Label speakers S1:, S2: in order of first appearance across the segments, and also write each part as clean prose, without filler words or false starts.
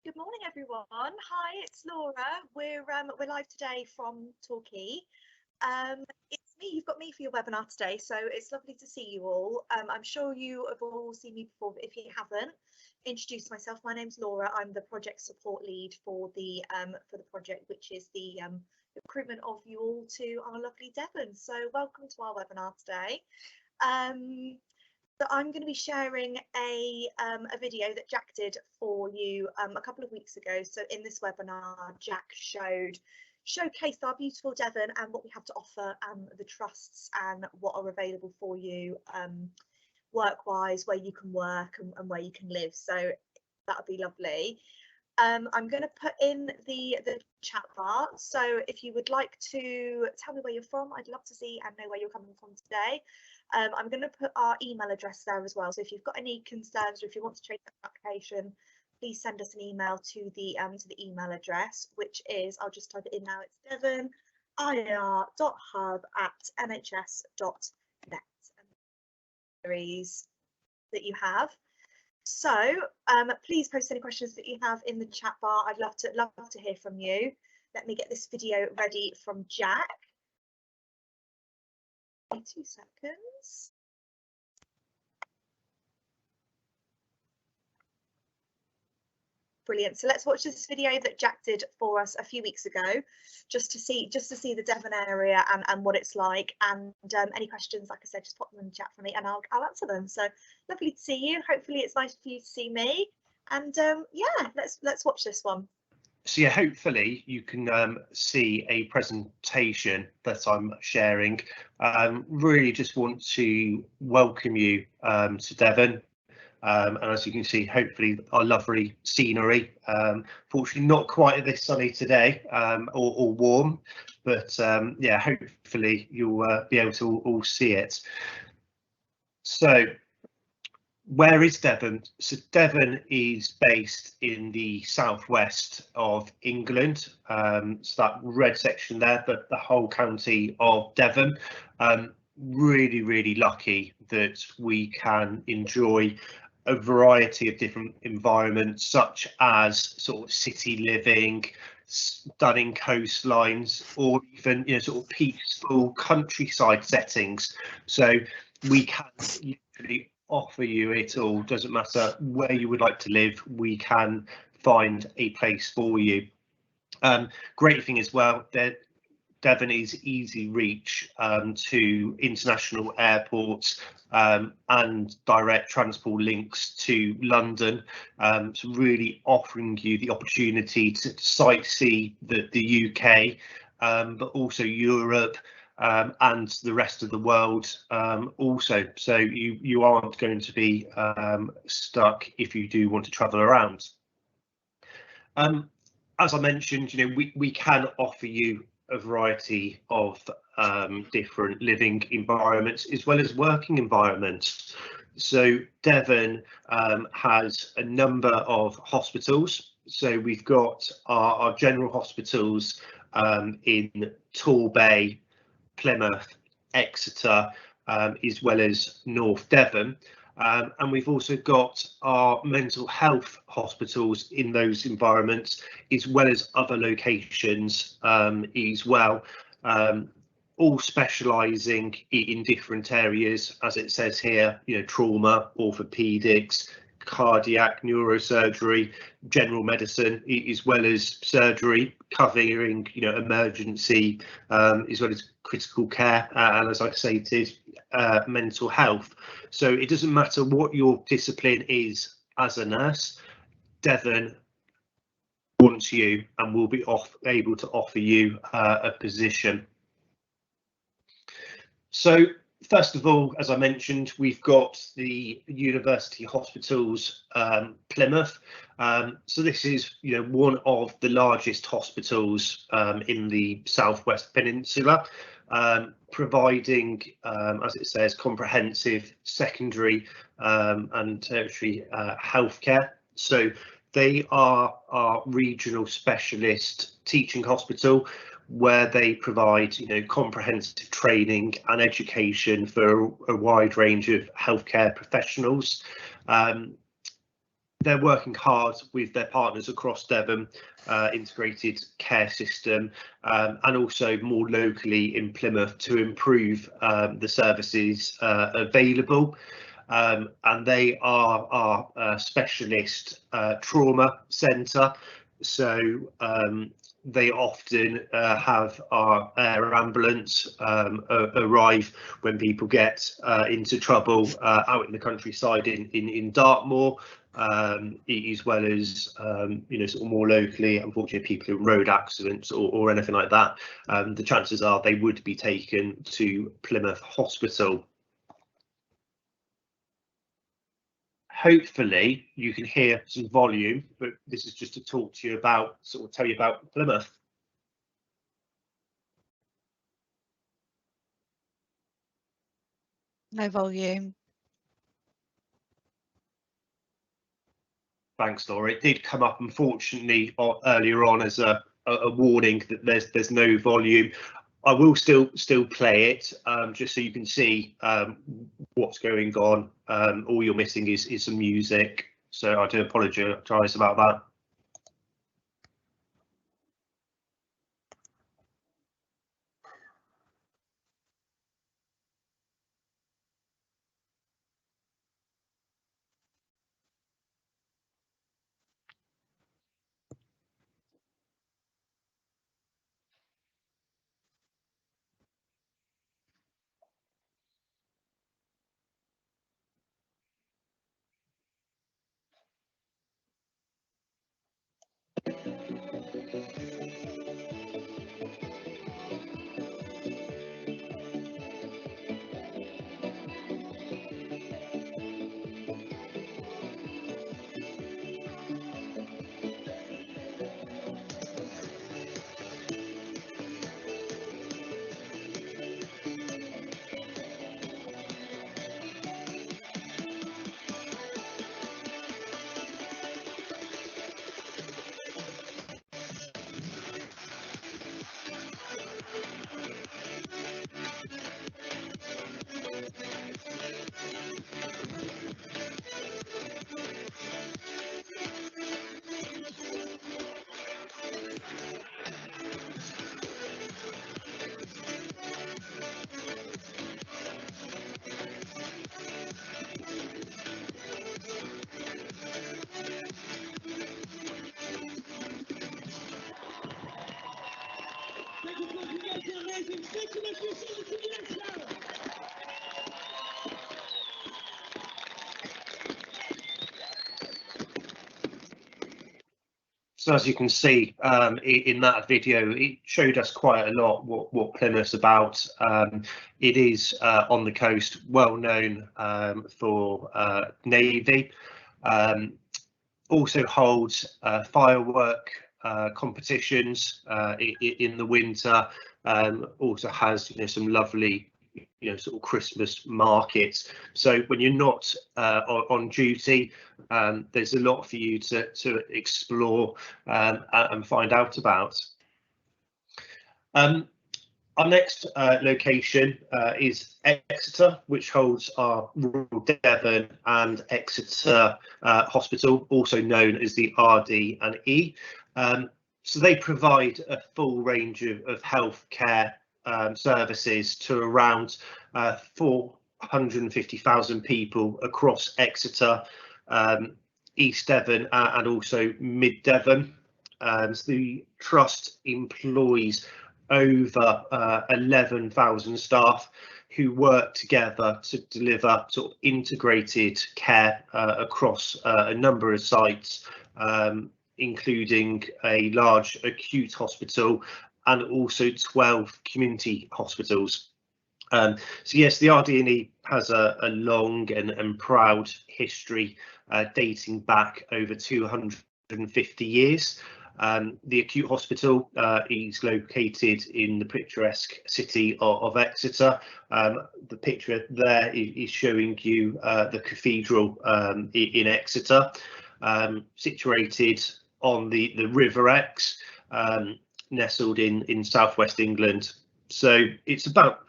S1: Good morning, everyone. Hi, it's Laura. We're live today from Torquay. It's me. You've got me for your webinar today, so it's lovely to see you all. I'm sure you have all seen me before, but if you haven't, introduce myself. My name's Laura. I'm the project support lead for the project, which is the recruitment of you all to our lovely Devon. So welcome to our webinar today. So I'm going to be sharing a video that Jack did for you a couple of weeks ago. So in this webinar, Jack showcased our beautiful Devon and what we have to offer, the trusts and what are available for you work-wise, where you can work and where you can live. So that would be lovely. I'm going to put in the chat bar. So if you would like to tell me where you're from, I'd love to see and know where you're coming from today. I'm going to put our email address there as well. So if you've got any concerns or if you want to change the application, please send us an email to the email address, which is, I'll just type it in now. It's devon.hub@nhs.net. That you have. So please post any questions that you have in the chat bar. I'd love to hear from you. Let me get this video ready from Jack. 2 seconds. Brilliant. So let's watch this video that Jack did for us a few weeks ago, just to see the Devon area and what it's like. And any questions, like I said, just pop them in the chat for me and I'll answer them. So lovely to see you. Hopefully it's nice for you to see me. And yeah, let's watch this one.
S2: So yeah, hopefully you can see a presentation that I'm sharing. Really just want to welcome you to Devon. And as you can see, hopefully our lovely scenery. Fortunately, not quite this sunny today or warm, but yeah, hopefully you'll be able to all see it. So where is Devon? So Devon is based in the southwest of England. So that red section there, but the whole county of Devon. Really lucky that we can enjoy a variety of different environments, such as sort of city living, stunning coastlines, or even sort of peaceful countryside settings. So we can literally offer you it all. Doesn't matter where you would like to live, we can find a place for you. Great thing as well that Devon is easy reach to international airports and direct transport links to London, so really offering you the opportunity to sightsee the UK, but also Europe and the rest of the world also. So you aren't going to be stuck if you do want to travel around. As I mentioned, we can offer you a variety of different living environments as well as working environments. So Devon has a number of hospitals. So we've got our general hospitals in Torbay, Plymouth, Exeter, as well as North Devon. And we've also got our mental health hospitals in those environments, as well as other locations as well, all specialising in different areas, as it says here, trauma, orthopaedics, cardiac, neurosurgery, general medicine, as well as surgery, covering emergency, as well as critical care, and as I stated, mental health. So it doesn't matter what your discipline is as a nurse, Devon wants you and will be able to offer you a position. So first of all, as I mentioned, we've got the University Hospitals Plymouth. So this is one of the largest hospitals in the Southwest Peninsula, providing, as it says, comprehensive secondary and tertiary healthcare. So they are our regional specialist teaching hospital, where they provide comprehensive training and education for a wide range of healthcare professionals. they're working hard with their partners across Devon, integrated care system, and also more locally in Plymouth to improve the services available. And they are our specialist trauma centre. So they often have our air ambulance arrive when people get into trouble out in the countryside in Dartmoor, as well as sort of more locally, unfortunately, people in road accidents or anything like that. The chances are they would be taken to Plymouth Hospital. Hopefully you can hear some volume, but this is just to talk to you about, sort of tell you about Plymouth.
S3: No volume.
S2: Thanks, Laura. It did come up, unfortunately, earlier on as a warning that there's no volume. I will still play it, just so you can see what's going on. All you're missing is some music, so I do apologise about that. So as you can see in that video, it showed us quite a lot what Plymouth's about. It is on the coast, well known for Navy. Also holds firework competitions in the winter. Also has some lovely sort of Christmas markets. So when you're not on duty, there's a lot for you to explore and find out about. Our next location is Exeter, which holds our Rural Devon and Exeter Hospital, also known as the RD and E. So they provide a full range of healthcare services to around 450,000 people across Exeter, East Devon and also Mid Devon. So the trust employs over 11,000 staff who work together to deliver sort of integrated care across a number of sites, including a large acute hospital and also 12 community hospitals. So yes, the RD&E has a long and proud history dating back over 250 years. The acute hospital is located in the picturesque city of Exeter. The picture there is showing you the cathedral in Exeter, situated on the River Exe, nestled in southwest England. So it's about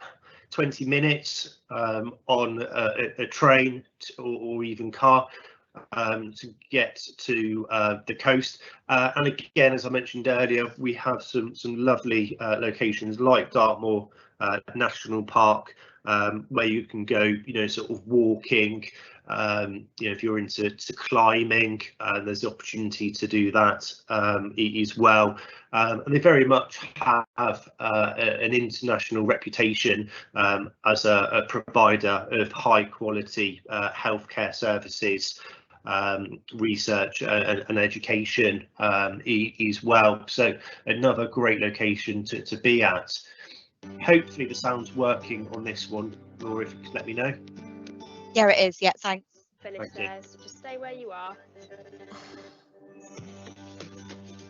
S2: 20 minutes on a train or even car to get to the coast. And again, as I mentioned earlier, we have some lovely locations like Dartmoor National Park, where you can go, you know, sort of walking. You know, if you're into climbing, there's the opportunity to do that as well. And they very much have an international reputation as a provider of high quality healthcare services, research and education as well. So another great location to be at. Hopefully the sound's working on this one, Laura, if you could let me know.
S3: Yeah, it is. Yeah, thanks.
S4: For listeners, just stay where you are.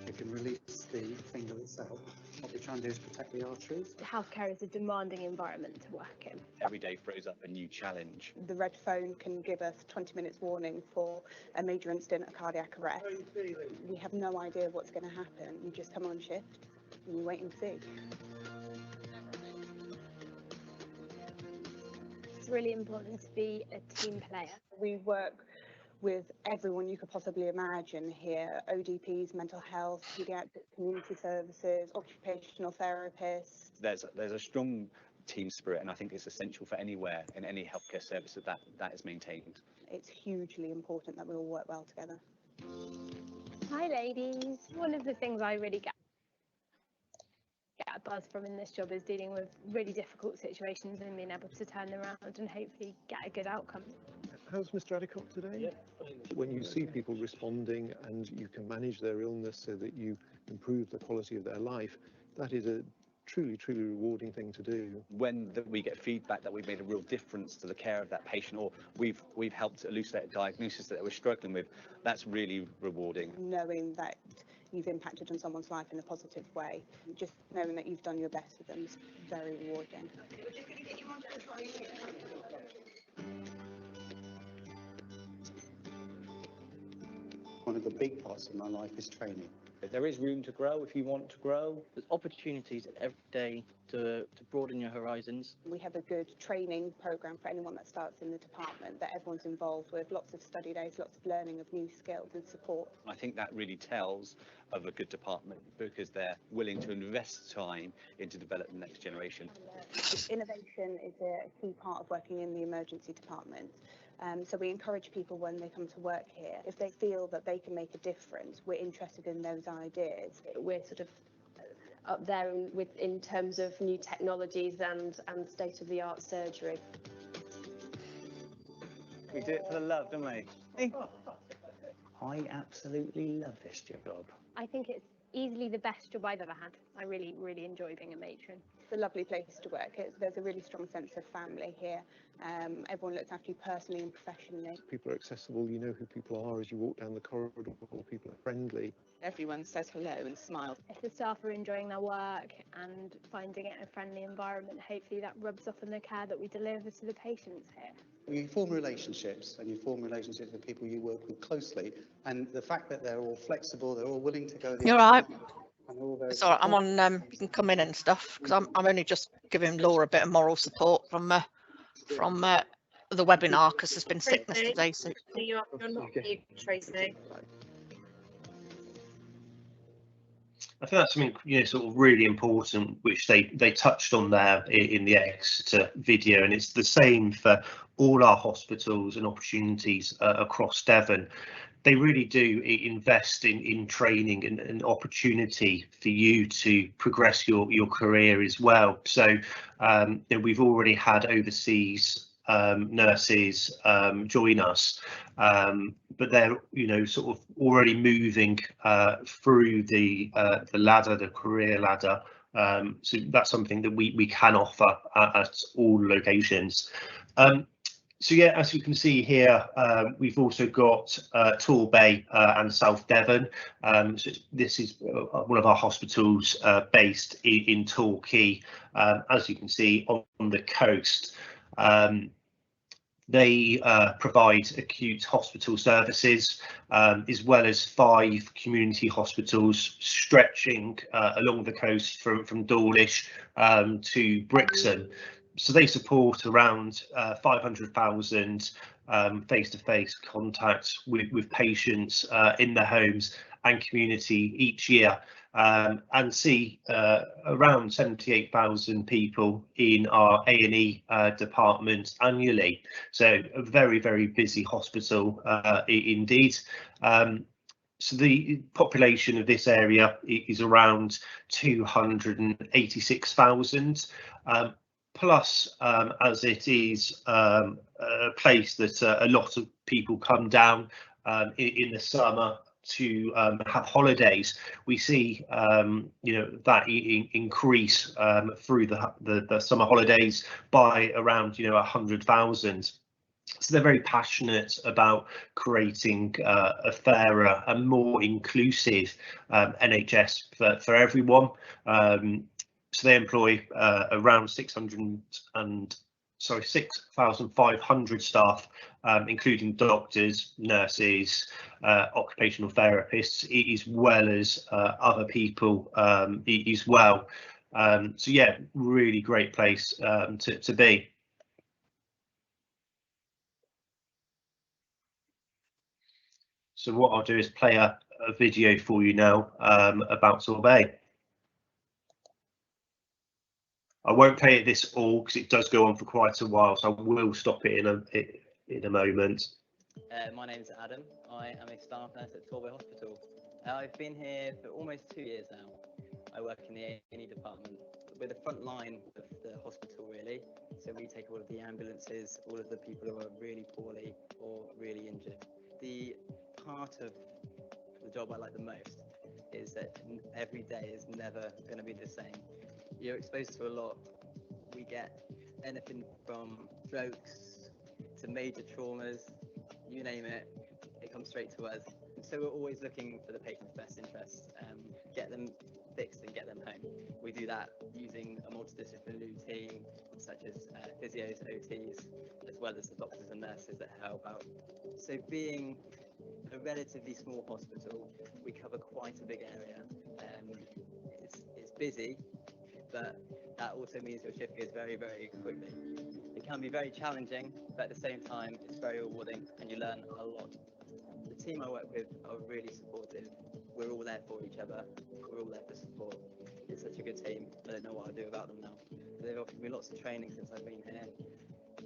S5: You can release the finger itself. What we're trying to do is protect the arteries.
S4: Healthcare is a demanding environment to work in.
S6: Every day throws up a new challenge.
S7: The red phone can give us 20 minutes warning for a major incident, a cardiac arrest. We have no idea what's going to happen. You just come on shift and you wait and see.
S4: It's really important to be a team player.
S7: We work with everyone you could possibly imagine here: ODPs, mental health, paediatric community services, occupational therapists.
S6: There's a strong team spirit, and I think it's essential for anywhere in any healthcare service that is maintained.
S7: It's hugely important that we all work well together.
S4: Hi ladies. One of the things I really get a buzz from in this job is dealing with really difficult situations and being able to turn them around and hopefully get a good outcome.
S8: How's Mr. Adcock today? When you see people responding and you can manage their illness so that you improve the quality of their life, that is a truly rewarding thing to do.
S6: When we get feedback that we've made a real difference to the care of that patient, or we've helped elucidate a diagnosis that they were struggling with, that's really rewarding.
S7: Knowing that you've impacted on someone's life in a positive way, just knowing that you've done your best for them is very rewarding.
S5: One of the big parts of my life is training.
S9: There is room to grow if you want to grow. There's opportunities every day to broaden your horizons.
S7: We have a good training programme for anyone that starts in the department that everyone's involved with, lots of study days, lots of learning of new skills and support.
S6: I think that really tells of a good department, because they're willing to invest time into developing the next generation.
S7: Innovation is a key part of working in the emergency department. So we encourage people when they come to work here, if they feel that they can make a difference, we're interested in those ideas.
S10: We're sort of up there in terms of new technologies and state-of-the-art surgery.
S9: We do it for the love, don't we?
S5: I absolutely love this job.
S4: I think it's easily the best job I've ever had. I really enjoy being a matron.
S7: It's a lovely place to work. There's a really strong sense of family here. Everyone looks after you personally and professionally.
S8: People are accessible, you know who people are as you walk down the corridor, people are friendly.
S7: Everyone says hello and smiles.
S4: If the staff are enjoying their work and finding it a friendly environment, hopefully that rubs off on the care that we deliver to the patients here.
S5: You form relationships, and you form relationships with people you work with closely, and the fact that they're all flexible, they're all willing to go the
S3: You're right.
S5: It's
S3: all right, I'm on, you can come in and stuff, because I'm only just giving Laura a bit of moral support from the webinar, because there's been sickness today. So
S1: You're not mute, Tracy.
S2: I think that's something, you know, sort of really important, which they touched on there in the Exeter video, and it's the same for all our hospitals and opportunities across Devon. They really do invest in training and opportunity for you to progress your career as well. So you know, we've already had overseas nurses join us, but they're, you know, sort of already moving through the ladder, the career ladder. So that's something that we can offer at all locations. So yeah, as you can see here, we've also got Torbay and South Devon. So this is one of our hospitals based in Torquay, as you can see, on the coast. They provide acute hospital services, as well as 5 community hospitals stretching along the coast from Dawlish to Brixham. So they support around 500,000 face-to-face contact with patients in their homes and community each year, and see around 78,000 people in our A&E department annually. So a very, very busy hospital indeed. So the population of this area is around 286,000. Plus, as it is a place that a lot of people come down in the summer to have holidays, we see that increase through the summer holidays by around 100,000. So they're very passionate about creating a fairer and more inclusive NHS for everyone. So they employ around 6,500 staff, including doctors, nurses, occupational therapists, as well as other people as well. So yeah, really great place to be. So what I'll do is play a video for you now about Torbay. I won't play it this all because it does go on for quite a while, so I will stop it in a moment.
S11: My name is Adam. I am a staff nurse at Torbay Hospital. I've been here for almost 2 years now. I work in the A&E department. We're the front line of the hospital, really. So we take all of the ambulances, all of the people who are really poorly or really injured. The part of the job I like the most is that every day is never going to be the same. You're exposed to a lot. We get anything from strokes to major traumas, you name it, it comes straight to us. So we're always looking for the patient's best interests, get them fixed and get them home. We do that using a multidisciplinary team such as physios, OTs, as well as the doctors and nurses that help out. So being a relatively small hospital, we cover quite a big area. It's busy, but that also means your shift goes very, very quickly. It can be very challenging, but at the same time, it's very rewarding and you learn a lot. The team I work with are really supportive. We're all there for each other. We're all there for support. It's such a good team. I don't know what I'll do without them now. They've offered me lots of training since I've been here.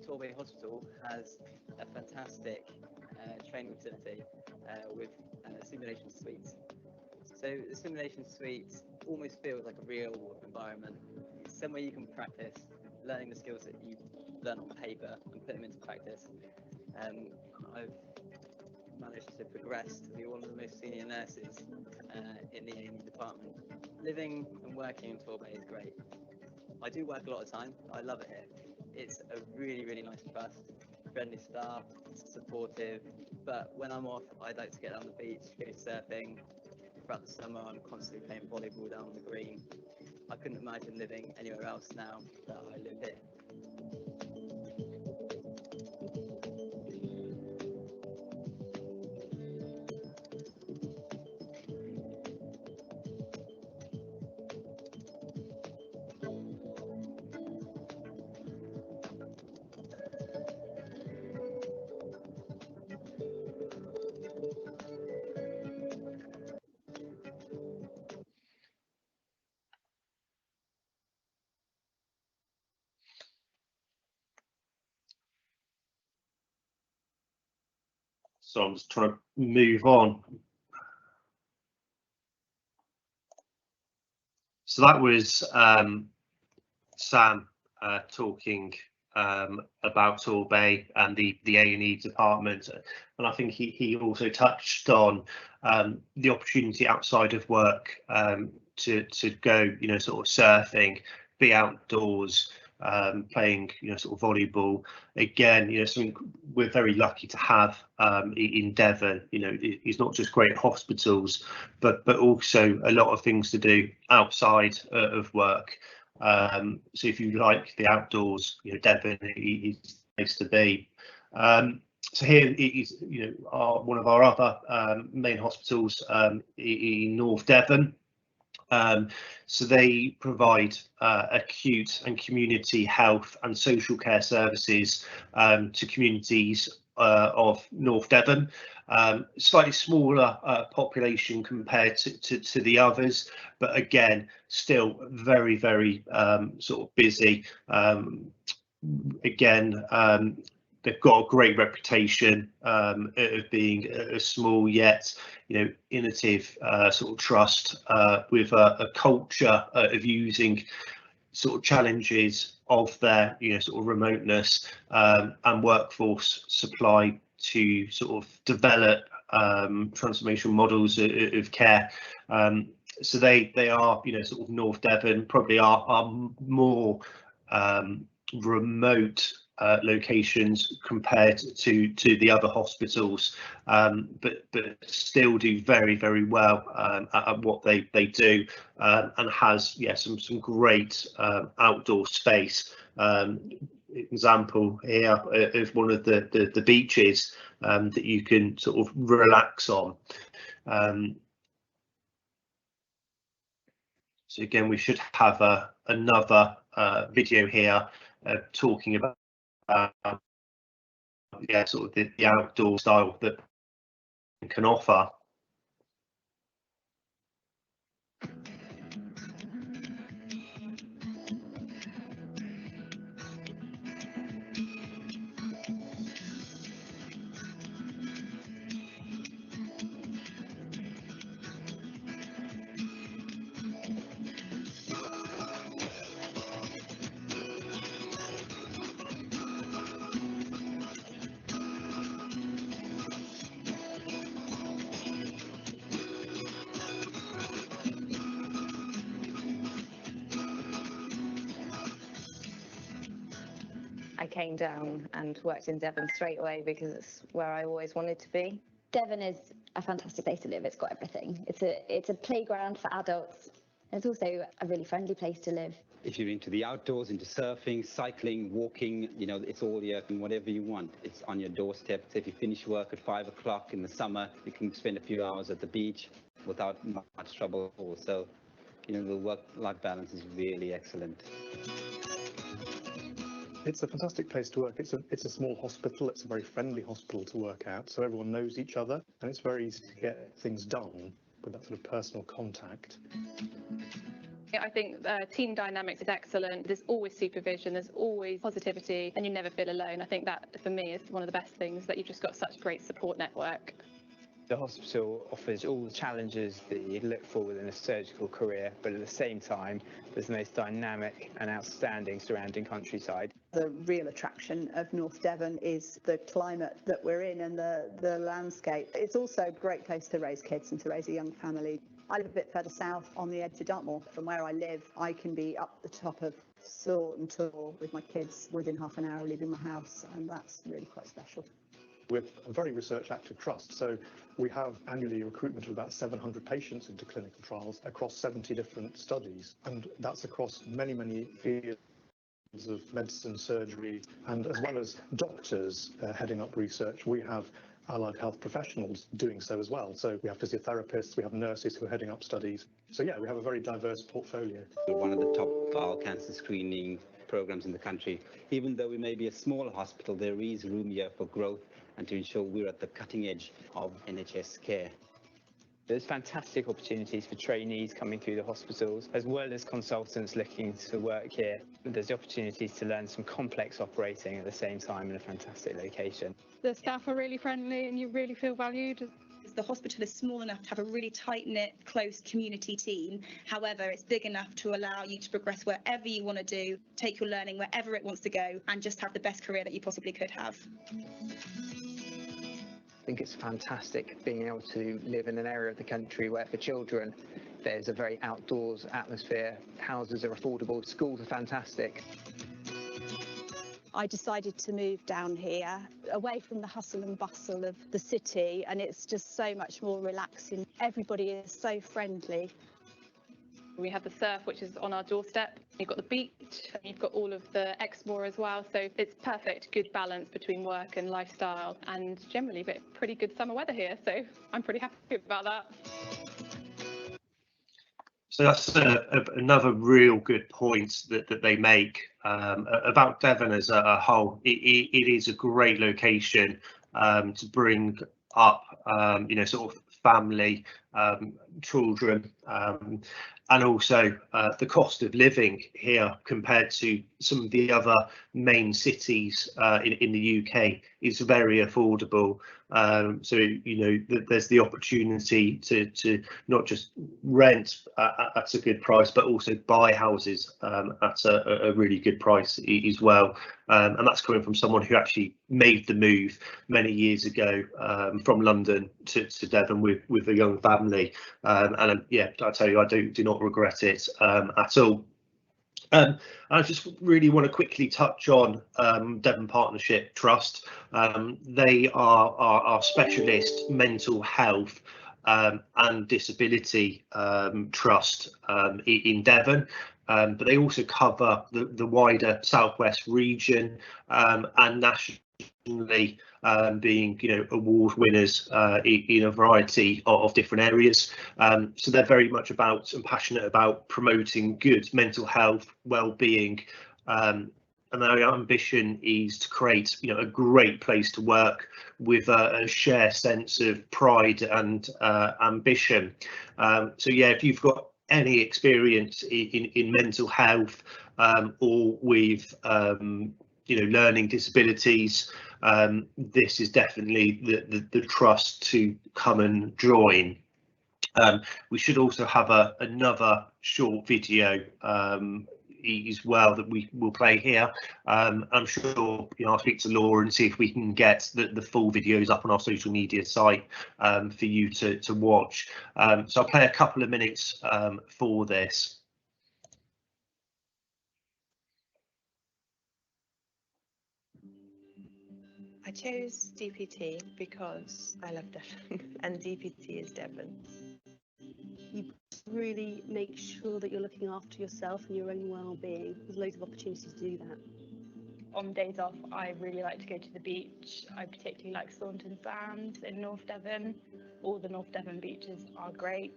S11: Torbay Hospital has a fantastic training facility with simulation suites. So the simulation suite almost feels like a real environment. It's somewhere you can practice learning the skills that you learn on paper and put them into practice. I've managed to progress to be one of the most senior nurses in the A&E department. Living and working in Torbay is great. I do work a lot of time. I love it here. It's a really, really nice trust, friendly staff, supportive. But when I'm off, I'd like to get on the beach, go surfing. Throughout the summer, I'm constantly playing volleyball down on the green. I couldn't imagine living anywhere else now that I live here.
S2: So I'm just trying to move on. So that was Sam talking about Torbay and the A&E department, and I think he also touched on the opportunity outside of work to go, sort of surfing, be outdoors, playing, sort of volleyball. Again, something we're very lucky to have in Devon. It's not just great hospitals, but also a lot of things to do outside of work. So if you like the outdoors, Devon is the place to be. So here is, one of our other main hospitals in North Devon. So they provide acute and community health and social care services to communities of North Devon. Slightly smaller population compared to the others, but again, still very, very sort of busy. Again, they've got a great reputation of being a small yet, innovative sort of trust with a culture of using sort of challenges of their, sort of remoteness and workforce supply to sort of develop transformational models of care. So they are, sort of North Devon probably are more remote locations compared to the other hospitals, but still do very, very well at what they do, and has some great outdoor space. Example here of one of the beaches that you can sort of relax on. So again, we should have another video here talking about sort of the outdoor style that can offer.
S12: I came down and worked in Devon straight away because it's where I always wanted to be.
S13: Devon is a fantastic place to live. It's got everything. It's a playground for adults. It's also a really friendly place to live.
S14: If you're into the outdoors, into surfing, cycling, walking, it's all here, and whatever you want, it's on your doorstep. So if you finish work at 5 o'clock in the summer, you can spend a few hours at the beach without much trouble at all. So, the work-life balance is really excellent.
S8: It's a fantastic place to work. It's a small hospital. It's a very friendly hospital to work at, so everyone knows each other, and it's very easy to get things done with that sort of personal contact.
S15: I think team dynamics is excellent. There's always supervision, there's always positivity, and you never feel alone. I think that, for me, is one of the best things, that you've just got such a great support network.
S16: The hospital offers all the challenges that you'd look for within a surgical career, but at the same time, there's the most dynamic and outstanding surrounding countryside.
S17: The real attraction of North Devon is the climate that we're in and the landscape. It's also a great place to raise kids and to raise a young family. I live a bit further south on the edge of Dartmoor. From where I live, I can be up the top of Thornton Tor with my kids within half an hour of leaving my house, and that's really quite special.
S8: We're a very research-active trust, so we have annually recruitment of about 700 patients into clinical trials across 70 different studies, and that's across many, many fields of medicine, surgery, and as well as doctors heading up research, we have allied health professionals doing so as well. So we have physiotherapists, we have nurses who are heading up studies. So yeah, we have a very diverse portfolio.
S14: We're one of the top bowel cancer screening programs in the country. Even though we may be a smaller hospital, there is room here for growth and to ensure we're at the cutting edge of NHS care.
S16: There's fantastic opportunities for trainees coming through the hospitals, as well as consultants looking to work here. There's the opportunities to learn some complex operating at the same time in a fantastic location.
S15: The staff are really friendly and you really feel valued.
S18: The hospital is small enough to have a really tight-knit, close community team. However, it's big enough to allow you to progress wherever you want to do, take your learning wherever it wants to go, and just have the best career that you possibly could have.
S16: I think it's fantastic being able to live in an area of the country where for children there's a very outdoors atmosphere, houses are affordable, schools are fantastic.
S17: I decided to move down here, away from the hustle and bustle of the city, and it's just so much more relaxing. Everybody is so friendly.
S15: We have the surf, which is on our doorstep. You've got the beach, and you've got all of the Exmoor as well. So it's perfect, good balance between work and lifestyle, and generally pretty good summer weather here. So I'm pretty happy about that.
S2: So that's another real good point that they make about Devon as a whole. It is a great location to bring up, sort of family, children, and also the cost of living here compared to some of the other main cities in the UK is very affordable. So there's the opportunity to not just rent at a good price, but also buy houses at a really good price as well. And that's coming from someone who actually made the move many years ago from London to Devon with a young family. And yeah, I tell you, I do not regret it at all. I just really want to quickly touch on Devon Partnership Trust. They are our specialist mental health and disability trust in Devon. But they also cover the wider Southwest region and nationally, being award winners in a variety of different areas. So they're very much about and passionate about promoting good mental health, well-being, and their ambition is to create a great place to work with a shared sense of pride and ambition. So yeah, if you've got any experience in mental health or with learning disabilities, this is definitely the trust to come and join. We should also have another short video as well that we will play here. I'm sure I'll speak to Laura and see if we can get the full videos up on our social media site for you to watch. So I'll play a couple of minutes for this.
S19: I chose DPT because I love Devon and DPT is Devon.
S20: You really make sure that you're looking after yourself and your own well-being. There's loads of opportunities to do that.
S15: On days off, I really like to go to the beach. I particularly like Staunton Sands in North Devon. All the North Devon beaches are great.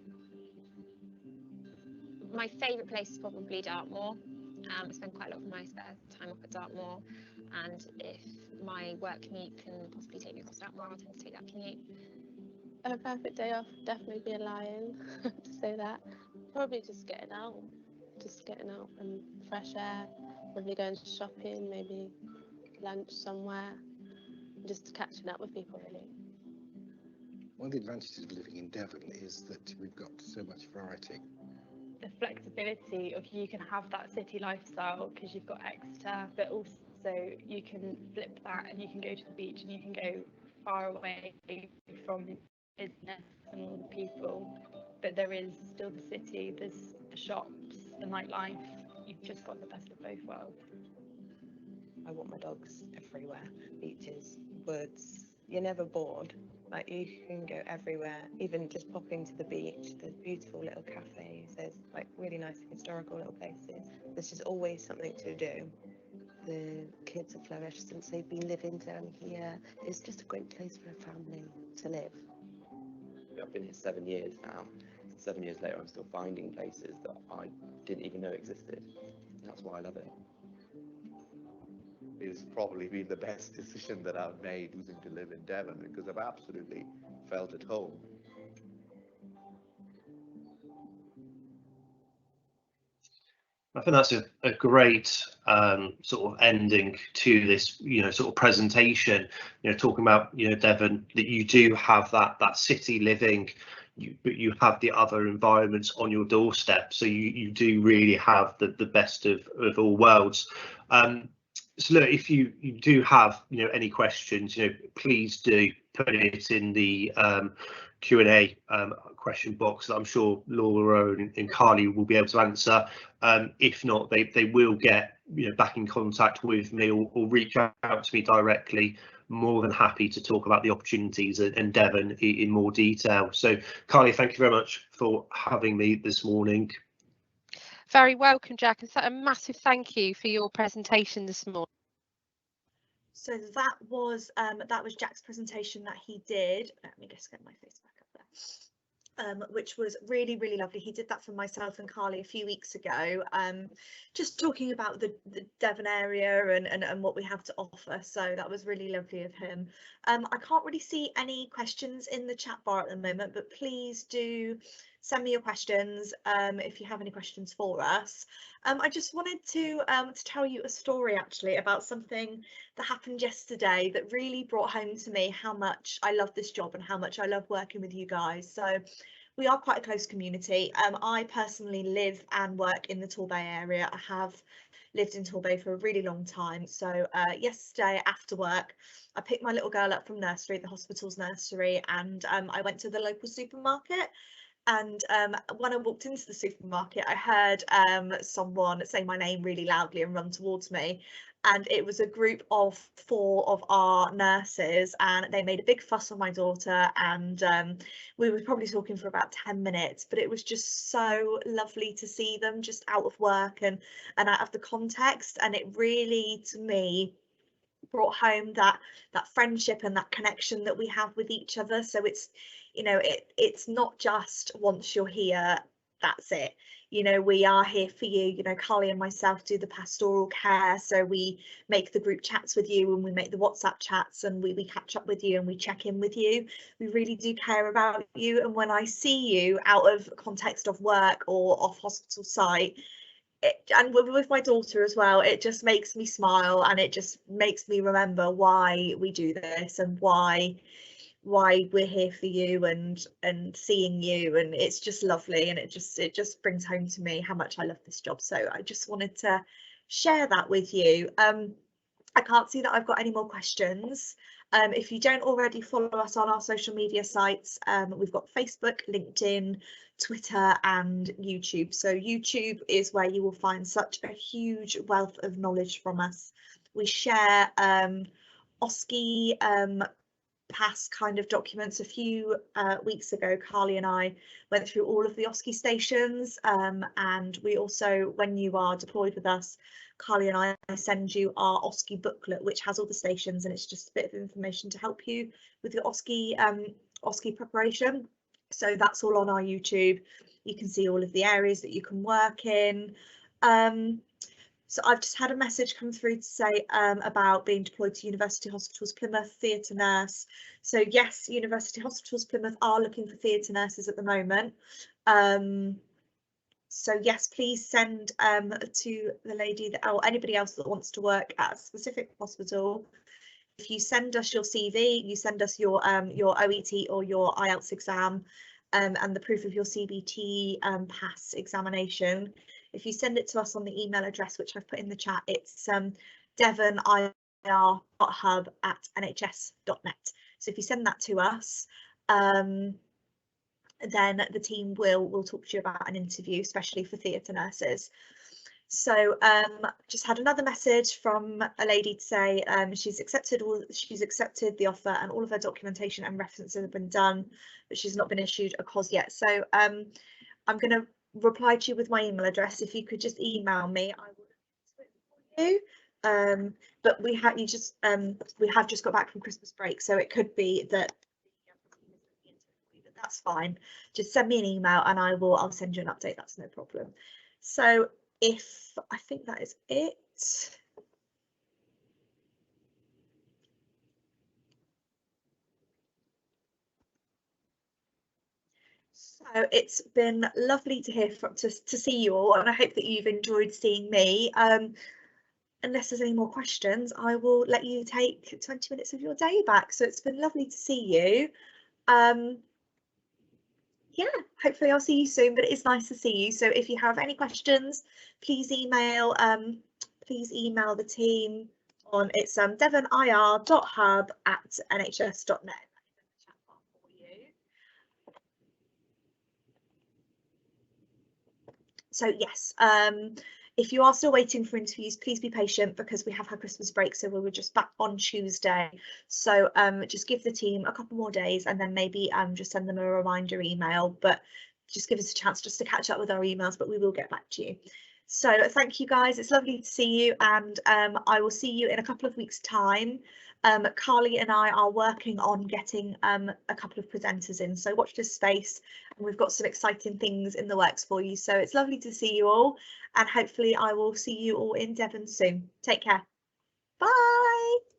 S21: My favourite place is probably Dartmoor. I spend quite a lot of my spare time up at Dartmoor, and if my work commute can possibly take me across Dartmoor, I'll tend to take that commute.
S10: A perfect day off, definitely be a lion, to say that. Probably just getting out and fresh air, probably going shopping, maybe lunch somewhere, just catching up with people really.
S22: One of the advantages of living in Devon is that we've got so much variety.
S15: The flexibility of you can have that city lifestyle because you've got Exeter, but also you can flip that and you can go to the beach and you can go far away from business and all the people, but there is still the city, there's the shops, the nightlife. You've just got the best of both worlds.
S19: I want my dogs everywhere, beaches, woods. You're never bored. Like, you can go everywhere, even just popping to the beach. There's beautiful little cafes, there's like really nice historical little places. There's just always something to do. The kids have flourished since they've been living down here. It's just a great place for a family to live.
S23: I've been here 7 years now. 7 years later, I'm still finding places that I didn't even know existed. And that's why I love it.
S24: It's probably been the best decision that I've made choosing to live in Devon, because I've absolutely felt at home.
S2: I think that's a great sort of ending to this, sort of presentation. Talking about Devon, that you do have that city living, but you have the other environments on your doorstep. So you do really have the best of all worlds. So look, if you do have any questions, please do put it in the Q&A question box that I'm sure Laura and Carly will be able to answer. If not, they will get back in contact with me or reach out to me directly. More than happy to talk about the opportunities and Devon in more detail. So Carly, thank you very much for having me this morning.
S25: Very welcome, Jack, and a massive thank you for your presentation this morning.
S1: So that was Jack's presentation that he did. Let me just get my face back up which was really, really lovely. He did that for myself and Carly a few weeks ago, just talking about the Devon area and what we have to offer. So that was really lovely of him. I can't really see any questions in the chat bar at the moment, but please do send me your questions if you have any questions for us. I just wanted to tell you a story actually about something that happened yesterday that really brought home to me how much I love this job and how much I love working with you guys. So we are quite a close community. I personally live and work in the Torbay area. I have lived in Torbay for a really long time. So yesterday after work, I picked my little girl up from nursery, the hospital's nursery, and I went to the local supermarket. And when I walked into the supermarket, I heard someone say my name really loudly and run towards me. And it was a group of 4 of our nurses, and they made a big fuss on my daughter, and we were probably talking for about 10 minutes, but it was just so lovely to see them just out of work and out of the context. And it really, to me, brought home that friendship and that connection that we have with each other. So it's, you know, it's not just once you're here, that's it. You know, we are here for you. You know, Carly and myself do the pastoral care, so we make the group chats with you and we make the WhatsApp chats, and we catch up with you and we check in with you. We really do care about you, and when I see you out of context of work or off hospital site, and with my daughter as well, it just makes me smile, and it just makes me remember why we do this and why we're here for you and seeing you, and it's just lovely, and it just brings home to me how much I love this job. So I just wanted to share that with you. I can't see that I've got any more questions. If you don't already follow us on our social media sites, we've got Facebook, LinkedIn, Twitter and YouTube. So YouTube is where you will find such a huge wealth of knowledge from us. We share OSCE past kind of documents. A few weeks ago, Carly and I went through all of the OSCE stations, and we also, when you are deployed with us, Carly and I send you our OSCE booklet, which has all the stations, and it's just a bit of information to help you with your OSCE preparation. So that's all on our YouTube. You can see all of the areas that you can work in. So I've just had a message come through to say about being deployed to University Hospitals Plymouth, theatre nurse. So yes, University Hospitals Plymouth are looking for theatre nurses at the moment. So yes, please send to the lady that, or anybody else that wants to work at a specific hospital. If you send us your CV, you send us your OET or your IELTS exam, and the proof of your CBT pass examination. If you send it to us on the email address, which I've put in the chat, it's devonir.hub@nhs.net. So if you send that to us, then the team will talk to you about an interview, especially for theatre nurses. So just had another message from a lady to say she's accepted the offer, and all of her documentation and references have been done, but she's not been issued a COS yet. So I'm going to reply to you with my email address. If you could just email me, I will you. But we have just got back from Christmas break, so it could be that that's fine. Just send me an email and I'll send you an update. That's no problem. So I think that is it. So it's been lovely to hear to see you all, and I hope that you've enjoyed seeing me. Unless there's any more questions, I will let you take 20 minutes of your day back. So it's been lovely to see you. Yeah, hopefully I'll see you soon, but it is nice to see you. So if you have any questions, please email the team on, it's devonir.hub@nhs.net. So yes, if you are still waiting for interviews, please be patient, because we have had Christmas break, so we were just back on Tuesday. So just give the team a couple more days, and then maybe just send them a reminder email, but just give us a chance just to catch up with our emails, but we will get back to you. So thank you guys, it's lovely to see you, and I will see you in a couple of weeks' time. Carly and I are working on getting a couple of presenters in, so watch this space, and we've got some exciting things in the works for you. So it's lovely to see you all, and hopefully I will see you all in Devon soon. Take care. Bye.